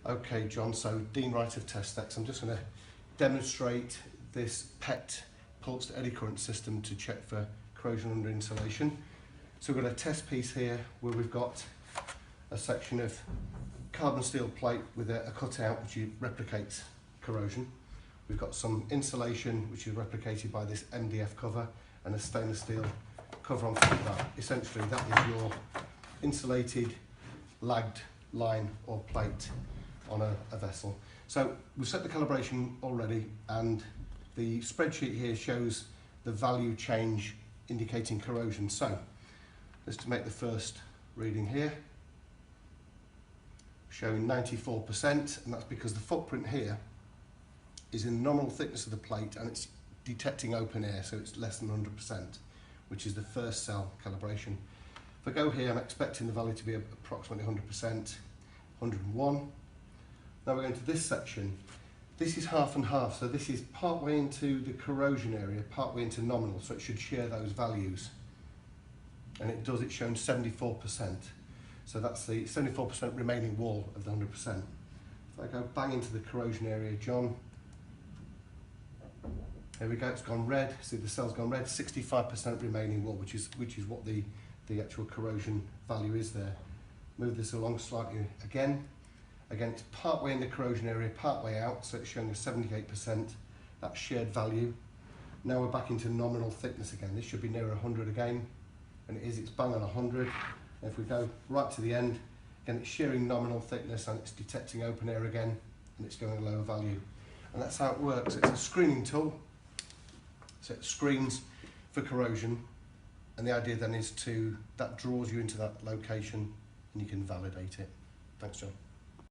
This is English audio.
Okay, John, so Dean Wright of Testex. I'm just going to demonstrate this PECT pulsed eddy current system to check for corrosion under insulation. So we've got a test piece here where we've got a section of carbon steel plate with a cutout which replicates corrosion. We've got some insulation which is replicated by this MDF cover and a stainless steel cover on top of that. Essentially that is your insulated lagged line or plate on a vessel. So we've set the calibration already, and the spreadsheet here shows the value change indicating corrosion. So let's to make the first reading here, showing 94%, and that's because the footprint here is in the nominal thickness of the plate and it's detecting open air, so it's less than 100%, which is the first cell calibration. If I go here, I'm expecting the value to be approximately 100%, 101. Now we're going to this section. This is half and half, so this is part way into the corrosion area, part way into nominal, so it should share those values. And it does, it's shown 74%. So that's the 74% remaining wall of the 100%. If I go bang into the corrosion area, John, there we go, it's gone red. See, the cell's gone red, 65% remaining wall, which is what the actual corrosion value is there. Move this along slightly again. Again, it's part way in the corrosion area, part way out, so it's showing a 78%, that shared value. Now we're back into nominal thickness again. This should be nearer 100 again, and it is, it's bang on 100. And if we go right to the end, again, it's sharing nominal thickness and it's detecting open air again, and it's going a lower value. And that's how it works. It's a screening tool, so it screens for corrosion, and the idea then is that draws you into that location and you can validate it. Thanks, John.